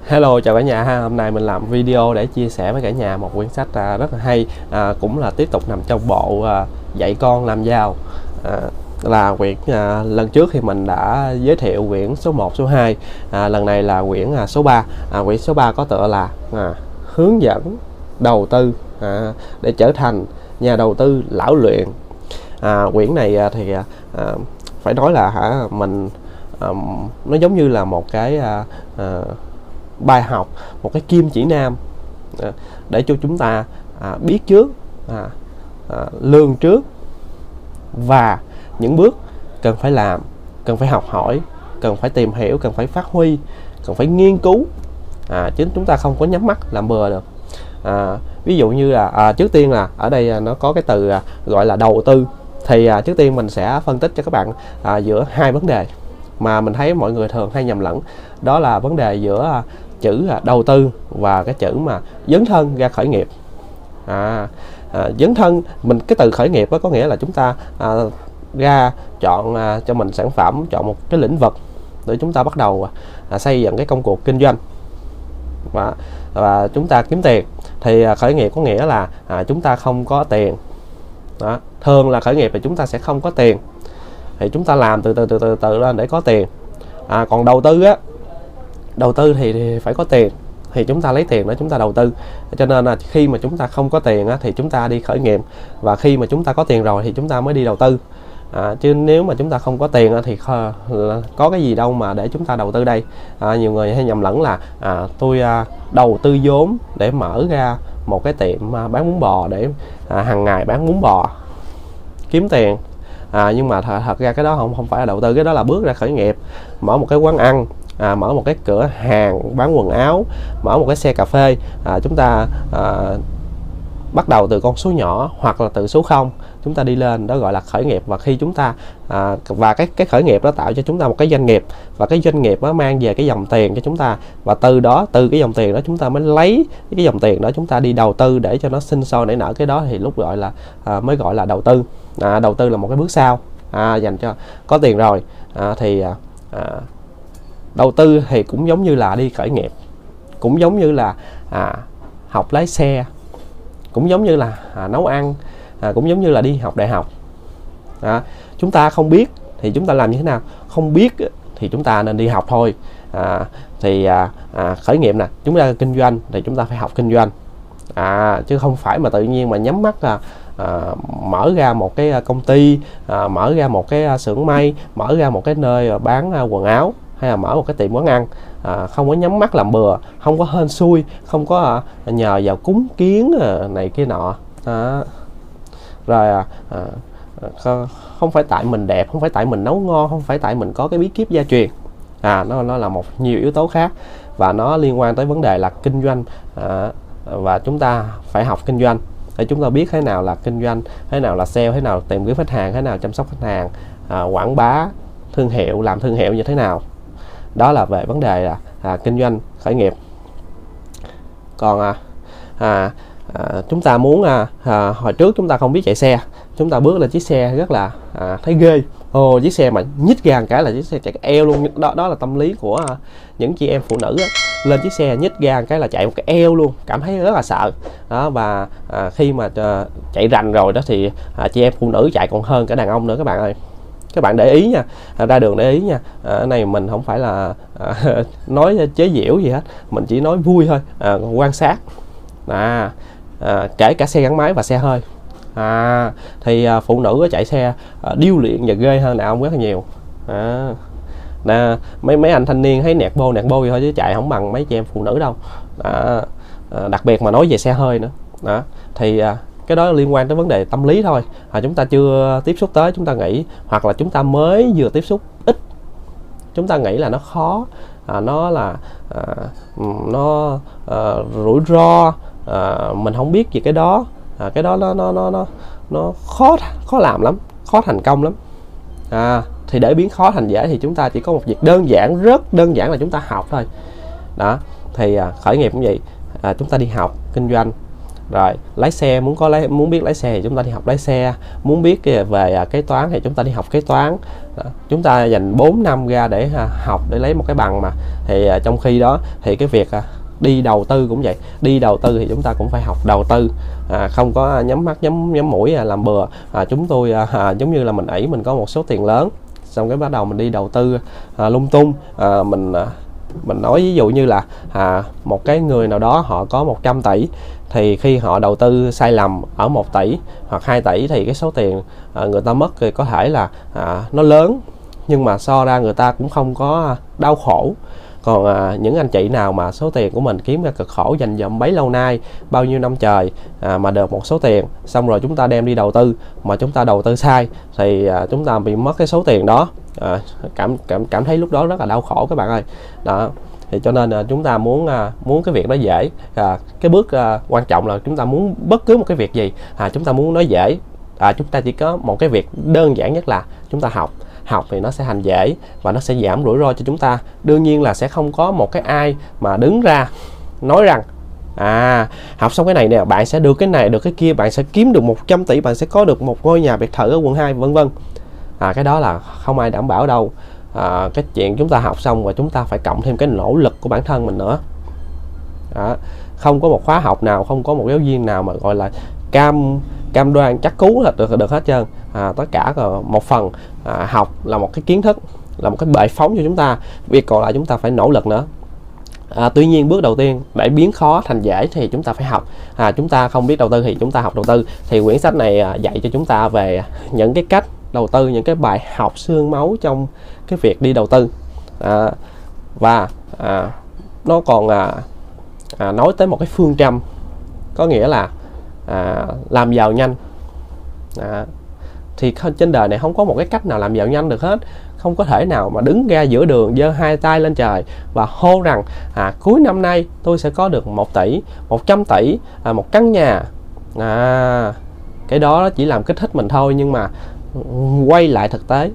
Hello, chào cả nhà ha. Hôm nay mình làm video để chia sẻ với cả nhà một quyển sách rất là hay, cũng là tiếp tục nằm trong bộ dạy con làm giàu. Là quyển lần trước thì mình đã giới thiệu quyển số 1, số 2, lần này là quyển số 3. Quyển số 3 có tựa là hướng dẫn đầu tư để trở thành nhà đầu tư lão luyện. Quyển này thì phải nói là mình nó giống như là một cái bài học, một cái kim chỉ nam để cho chúng ta biết trước, lường trước và những bước cần phải làm, cần phải học hỏi, cần phải tìm hiểu, cần phải phát huy, cần phải nghiên cứu, chứ chúng ta không có nhắm mắt làm bừa được. Ví dụ như là trước tiên là ở đây nó có cái từ gọi là đầu tư, thì trước tiên mình sẽ phân tích cho các bạn giữa hai vấn đề mà mình thấy mọi người thường hay nhầm lẫn. Đó là vấn đề giữa chữ đầu tư và cái chữ mà dấn thân ra khởi nghiệp. Dấn thân, cái từ khởi nghiệp đó có nghĩa là chúng ta ra chọn cho mình sản phẩm, chọn một cái lĩnh vực để chúng ta bắt đầu xây dựng cái công cuộc kinh doanh và chúng ta kiếm tiền. Thì khởi nghiệp có nghĩa là chúng ta không có tiền. Thường là khởi nghiệp thì chúng ta sẽ không có tiền, thì chúng ta làm từ từ lên để có tiền. Còn đầu tư thì phải có tiền, thì chúng ta lấy tiền để chúng ta đầu tư. Cho nên là khi mà chúng ta không có tiền thì chúng ta đi khởi nghiệp, và khi mà chúng ta có tiền rồi thì chúng ta mới đi đầu tư. Chứ nếu mà chúng ta không có tiền thì có cái gì đâu mà để chúng ta đầu tư đây. Nhiều người hay nhầm lẫn là tôi đầu tư vốn để mở ra một cái tiệm bán bún bò để hàng ngày bán bún bò kiếm tiền. Nhưng mà thật ra cái đó không phải là đầu tư, cái đó là bước ra khởi nghiệp. Mở một cái quán ăn, mở một cái cửa hàng bán quần áo, mở một cái xe cà phê. Chúng ta bắt đầu từ con số nhỏ hoặc là từ số 0, chúng ta đi lên, đó gọi là khởi nghiệp. Và khi chúng ta và cái khởi nghiệp đó tạo cho chúng ta một cái doanh nghiệp, và cái doanh nghiệp đó mang về cái dòng tiền cho chúng ta, và từ cái dòng tiền đó chúng ta mới lấy cái dòng tiền đó chúng ta đi đầu tư để cho nó sinh sôi nảy nở. Cái đó thì lúc gọi là mới gọi là đầu tư. Đầu tư là một cái bước sau dành cho có tiền rồi. Thì đầu tư thì cũng giống như là đi khởi nghiệp, cũng giống như là học lái xe, cũng giống như là nấu ăn, cũng giống như là đi học đại học. Chúng ta không biết thì chúng ta làm như thế nào? Không biết thì chúng ta nên đi học thôi. Khởi nghiệp nè, chúng ta kinh doanh thì chúng ta phải học kinh doanh, chứ không phải mà tự nhiên mà nhắm mắt mở ra một cái công ty, mở ra một cái xưởng may, mở ra một cái nơi bán quần áo, hay là mở một cái tiệm quán ăn. Không có nhắm mắt làm bừa, không có hên xui, không có nhờ vào cúng kiến này kia nọ. Rồi không phải tại mình đẹp, không phải tại mình nấu ngon, không phải tại mình có cái bí kíp gia truyền. Nó là nhiều yếu tố khác, và nó liên quan tới vấn đề là kinh doanh. Và chúng ta phải học kinh doanh để chúng ta biết thế nào là kinh doanh, thế nào là sale, thế nào tìm kiếm khách hàng, thế nào chăm sóc khách hàng, quảng bá thương hiệu, làm thương hiệu như thế nào. Đó là về vấn đề là kinh doanh khởi nghiệp. Còn chúng ta muốn hồi trước chúng ta không biết chạy xe, chúng ta bước lên chiếc xe rất là thấy ghê. Chiếc xe mà nhích ra một cái là chiếc xe chạy eo luôn. Đó là tâm lý của những chị em phụ nữ á. Lên chiếc xe nhích ra một cái là chạy một cái eo luôn, cảm thấy rất là sợ đó. Và khi mà chạy rành rồi đó thì chị em phụ nữ chạy còn hơn cả đàn ông nữa các bạn ơi. Các bạn để ý nha, ra đường để ý nha. Này mình không phải là nói chế giễu gì hết, mình chỉ nói vui thôi. Quan sát kể cả xe gắn máy và xe hơi, thì phụ nữ chạy xe điêu luyện và ghê hơn đàn ông rất là nhiều. Mấy anh thanh niên thấy nẹt bô vậy thôi, chứ chạy không bằng mấy chị em phụ nữ đâu. Đặc biệt mà nói về xe hơi nữa. Thì cái đó liên quan tới vấn đề tâm lý thôi. Chúng ta chưa tiếp xúc tới, chúng ta nghĩ, hoặc là chúng ta mới vừa tiếp xúc ít, chúng ta nghĩ là nó khó, nó là nó rủi ro, mình không biết gì cái đó. Cái đó nó khó làm lắm, khó thành công lắm. Thì để biến khó thành dễ thì chúng ta chỉ có một việc đơn giản, rất đơn giản là chúng ta học thôi. Thì khởi nghiệp cũng vậy, chúng ta đi học kinh doanh, Rồi lái xe, muốn biết lái xe thì chúng ta đi học lái xe, muốn biết về kế toán thì chúng ta đi học kế toán. Chúng ta dành 4 năm ra để học để lấy một cái bằng mà. Thì trong khi đó thì cái việc đi đầu tư cũng vậy, đi đầu tư thì chúng ta cũng phải học đầu tư, không có nhắm mắt nhắm mũi làm bừa. Chúng tôi giống như là mình có một số tiền lớn, xong cái bắt đầu mình đi đầu tư lung tung. Mình nói ví dụ như là một cái người nào đó họ có 100 tỷ, thì khi họ đầu tư sai lầm ở 1 tỷ hoặc 2 tỷ thì cái số tiền người ta mất thì có thể là nó lớn, nhưng mà so ra người ta cũng không có đau khổ. Còn những anh chị nào mà số tiền của mình kiếm ra cực khổ dành dụm bấy lâu nay, bao nhiêu năm trời mà được một số tiền, xong rồi chúng ta đem đi đầu tư mà chúng ta đầu tư sai thì chúng ta bị mất cái số tiền đó. Cảm thấy lúc đó rất là đau khổ các bạn ơi. Đó, thì cho nên chúng ta muốn cái việc đó dễ. Cái bước quan trọng là chúng ta muốn bất cứ một cái việc gì, chúng ta muốn nó dễ, chúng ta chỉ có một cái việc đơn giản nhất là chúng ta học thì nó sẽ thành dễ và nó sẽ giảm rủi ro cho chúng ta. Đương nhiên là sẽ không có một cái ai mà đứng ra nói rằng học xong cái này nè bạn sẽ được cái này được cái kia, bạn sẽ kiếm được 100 tỷ, bạn sẽ có được một ngôi nhà biệt thự ở quận 2 vân vân. Cái đó là không ai đảm bảo đâu. Cái chuyện chúng ta học xong và chúng ta phải cộng thêm cái nỗ lực của bản thân mình nữa. Không có một khóa học nào, không có một giáo viên nào mà gọi là cam đoan chắc cú là được hết trơn. Tất cả một phần học là một cái kiến thức, là một cái bệ phóng cho chúng ta, việc còn lại chúng ta phải nỗ lực nữa. Tuy nhiên bước đầu tiên để biến khó thành dễ thì chúng ta phải học. Chúng ta không biết đầu tư thì chúng ta học đầu tư. Thì quyển sách này dạy cho chúng ta về những cái cách đầu tư, những cái bài học xương máu trong cái việc đi đầu tư. Và nó còn nói tới một cái phương châm, có nghĩa là làm giàu nhanh. Thì trên đời này không có một cái cách nào làm giàu nhanh được hết. Không có thể nào mà đứng ra giữa đường giơ hai tay lên trời và hô rằng cuối năm nay tôi sẽ có được 1 tỷ, 100 tỷ, một căn nhà. Cái đó chỉ làm kích thích mình thôi, nhưng mà quay lại thực tế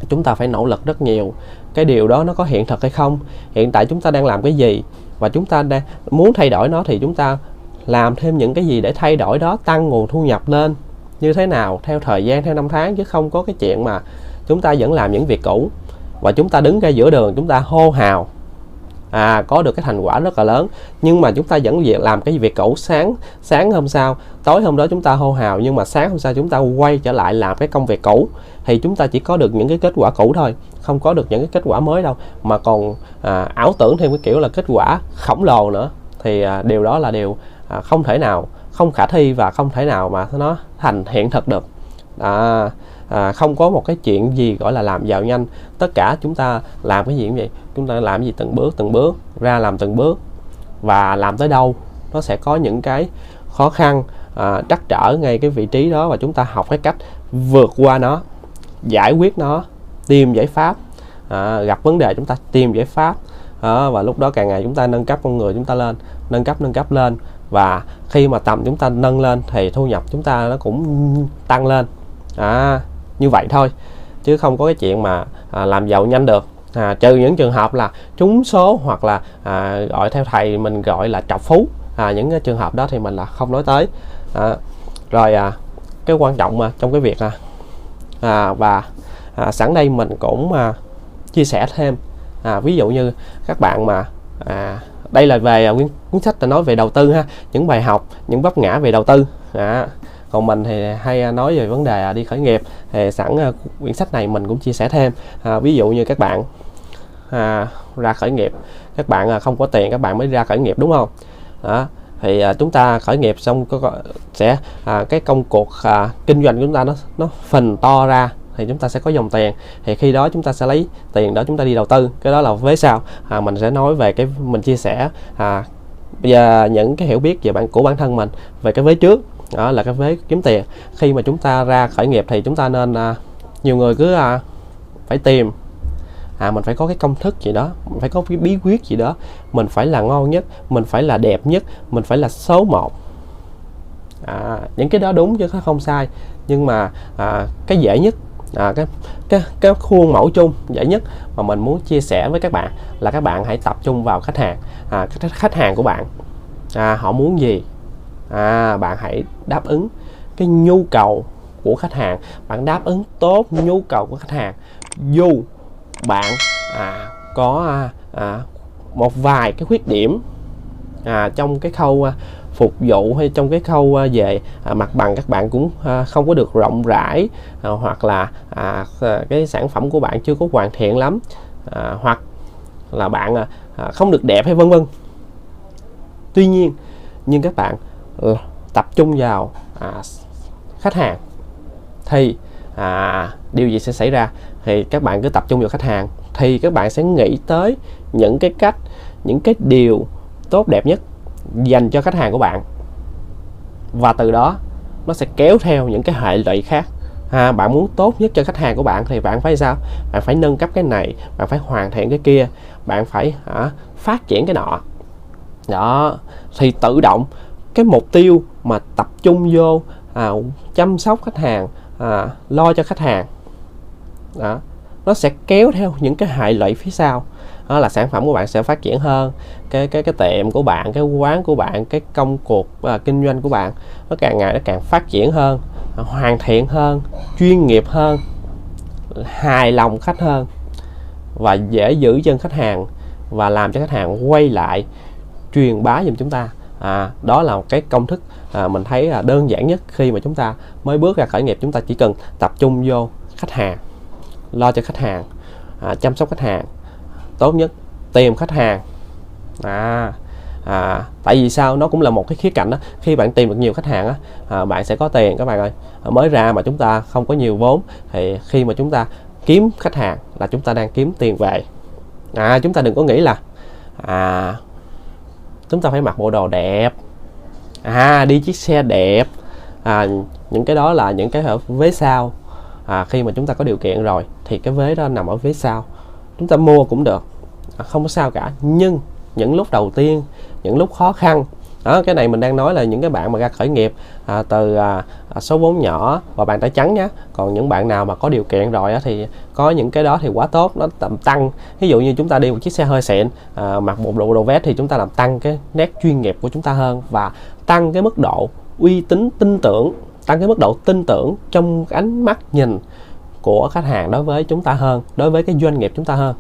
chúng ta phải nỗ lực rất nhiều. Cái điều đó nó có hiện thực hay không, hiện tại chúng ta đang làm cái gì, và chúng ta đang muốn thay đổi nó thì chúng ta làm thêm những cái gì để thay đổi đó, tăng nguồn thu nhập lên như thế nào theo thời gian, theo năm tháng, chứ không có cái chuyện mà chúng ta vẫn làm những việc cũ và chúng ta đứng ra giữa đường chúng ta hô hào có được cái thành quả rất là lớn, nhưng mà chúng ta vẫn làm cái việc cũ. Sáng hôm sau, tối hôm đó chúng ta hô hào, nhưng mà sáng hôm sau chúng ta quay trở lại làm cái công việc cũ, thì chúng ta chỉ có được những cái kết quả cũ thôi, không có được những cái kết quả mới đâu, mà còn ảo tưởng thêm cái kiểu là kết quả khổng lồ nữa. Thì điều đó là điều không thể nào, không khả thi và không thể nào mà nó thành hiện thực được. Không có một cái chuyện gì gọi là làm giàu nhanh. Tất cả chúng ta làm cái gì cũng vậy, chúng ta làm cái gì từng bước ra, làm từng bước, và làm tới đâu nó sẽ có những cái khó khăn trắc trở ngay cái vị trí đó, và chúng ta học cái cách vượt qua nó, giải quyết nó, tìm giải pháp. Gặp vấn đề chúng ta tìm giải pháp, và lúc đó càng ngày chúng ta nâng cấp con người chúng ta lên, nâng cấp lên, và khi mà tầm chúng ta nâng lên thì thu nhập chúng ta nó cũng tăng lên. Như vậy thôi, chứ không có cái chuyện mà làm giàu nhanh được. Trừ những trường hợp là trúng số, hoặc là gọi theo thầy mình gọi là trọc phú. Những cái trường hợp đó thì mình là không nói tới. Rồi cái quan trọng trong cái việc và sẵn đây mình cũng chia sẻ thêm, ví dụ như các bạn mà đây là về cuốn sách nói về đầu tư ha, những bài học, những vấp ngã về đầu tư. Còn mình thì hay nói về vấn đề đi khởi nghiệp, thì sẵn quyển sách này mình cũng chia sẻ thêm. Ví dụ như các bạn ra khởi nghiệp, các bạn không có tiền các bạn mới ra khởi nghiệp, đúng không? Thì chúng ta khởi nghiệp xong sẽ cái công cuộc kinh doanh của chúng ta nó phình to ra, thì chúng ta sẽ có dòng tiền, thì khi đó chúng ta sẽ lấy tiền đó chúng ta đi đầu tư. Cái đó là vế sau. Mình sẽ nói về cái, mình chia sẻ bây giờ những cái hiểu biết về của bản thân mình về cái vế trước, đó là cái vế kiếm tiền. Khi mà chúng ta ra khởi nghiệp thì chúng ta nên nhiều người cứ phải tìm mình phải có cái công thức gì đó, mình phải có cái bí quyết gì đó, mình phải là ngon nhất, mình phải là đẹp nhất, mình phải là số 1. Những cái đó đúng chứ không sai, nhưng mà cái dễ nhất, cái khuôn mẫu chung dễ nhất mà mình muốn chia sẻ với các bạn là các bạn hãy tập trung vào khách hàng. Khách hàng của bạn họ muốn gì, bạn hãy đáp ứng cái nhu cầu của khách hàng, bạn đáp ứng tốt nhu cầu của khách hàng dù bạn có một vài cái khuyết điểm trong cái khâu phục vụ, hay trong cái khâu về mặt bằng các bạn cũng không có được rộng rãi, hoặc là cái sản phẩm của bạn chưa có hoàn thiện lắm, hoặc là bạn không được đẹp hay vân vân. Tuy nhiên nhưng các bạn tập trung vào khách hàng thì điều gì sẽ xảy ra? Thì các bạn cứ tập trung vào khách hàng thì các bạn sẽ nghĩ tới những cái cách, những cái điều tốt đẹp nhất dành cho khách hàng của bạn, và từ đó nó sẽ kéo theo những cái hệ lụy khác. Bạn muốn tốt nhất cho khách hàng của bạn thì bạn phải sao? Bạn phải nâng cấp cái này, bạn phải hoàn thiện cái kia, bạn phải phát triển cái nọ. Đó, thì tự động cái mục tiêu mà tập trung vô chăm sóc khách hàng, lo cho khách hàng đó, nó sẽ kéo theo những cái hệ lụy phía sau. Đó là sản phẩm của bạn sẽ phát triển hơn, cái tiệm của bạn, cái quán của bạn, cái công cuộc kinh doanh của bạn nó càng ngày nó càng phát triển hơn, hoàn thiện hơn, chuyên nghiệp hơn, hài lòng khách hơn, và dễ giữ chân khách hàng, và làm cho khách hàng quay lại truyền bá giùm chúng ta. Đó là một cái công thức mình thấy đơn giản nhất khi mà chúng ta mới bước ra khởi nghiệp. Chúng ta chỉ cần tập trung vô khách hàng, lo cho khách hàng, chăm sóc khách hàng tốt nhất, tìm khách hàng. Tại vì sao? Nó cũng là một cái khía cạnh đó. Khi bạn tìm được nhiều khách hàng bạn sẽ có tiền các bạn ơi. Mới ra mà chúng ta không có nhiều vốn, thì khi mà chúng ta kiếm khách hàng là chúng ta đang kiếm tiền về. Chúng ta đừng có nghĩ là chúng ta phải mặc bộ đồ đẹp, đi chiếc xe đẹp, những cái đó là những cái ở vế sau. Khi mà chúng ta có điều kiện rồi thì cái vế đó nằm ở vế sau, chúng ta mua cũng được, không có sao cả. Nhưng những lúc đầu tiên, những lúc khó khăn đó, cái này mình đang nói là những cái bạn mà ra khởi nghiệp từ số vốn nhỏ và bàn tay trắng nhé. Còn những bạn nào mà có điều kiện rồi thì có những cái đó thì quá tốt, nó tầm tăng. Ví dụ như chúng ta đi một chiếc xe hơi xịn, mặc một bộ đồ vest, thì chúng ta làm tăng cái nét chuyên nghiệp của chúng ta hơn, và tăng cái mức độ uy tín, tin tưởng, tăng cái mức độ tin tưởng trong ánh mắt nhìn của khách hàng đối với chúng ta hơn, đối với cái doanh nghiệp chúng ta hơn.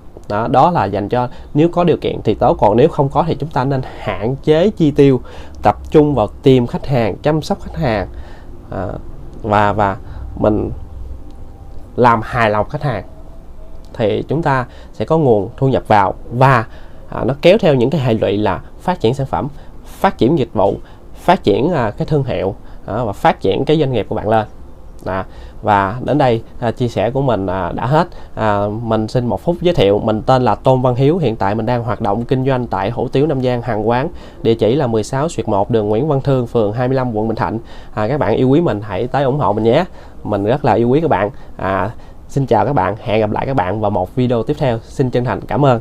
Đó là dành cho nếu có điều kiện thì tốt, còn nếu không có thì chúng ta nên hạn chế chi tiêu, tập trung vào tìm khách hàng, chăm sóc khách hàng, và mình làm hài lòng khách hàng thì chúng ta sẽ có nguồn thu nhập vào, và nó kéo theo những cái hệ lụy là phát triển sản phẩm, phát triển dịch vụ, phát triển cái thương hiệu, và phát triển cái doanh nghiệp của bạn lên. Và đến đây chia sẻ của mình đã hết. Mình xin một phút giới thiệu. Mình tên là Tôn Văn Hiếu. Hiện tại mình đang hoạt động kinh doanh tại Hủ Tiếu Nam Giang Hàng Quán. Địa chỉ là 16/1 đường Nguyễn Văn Thương, phường 25, quận Bình Thạnh. Các bạn yêu quý mình hãy tới ủng hộ mình nhé. Mình rất là yêu quý các bạn. Xin chào các bạn. Hẹn gặp lại các bạn vào một video tiếp theo. Xin chân thành cảm ơn.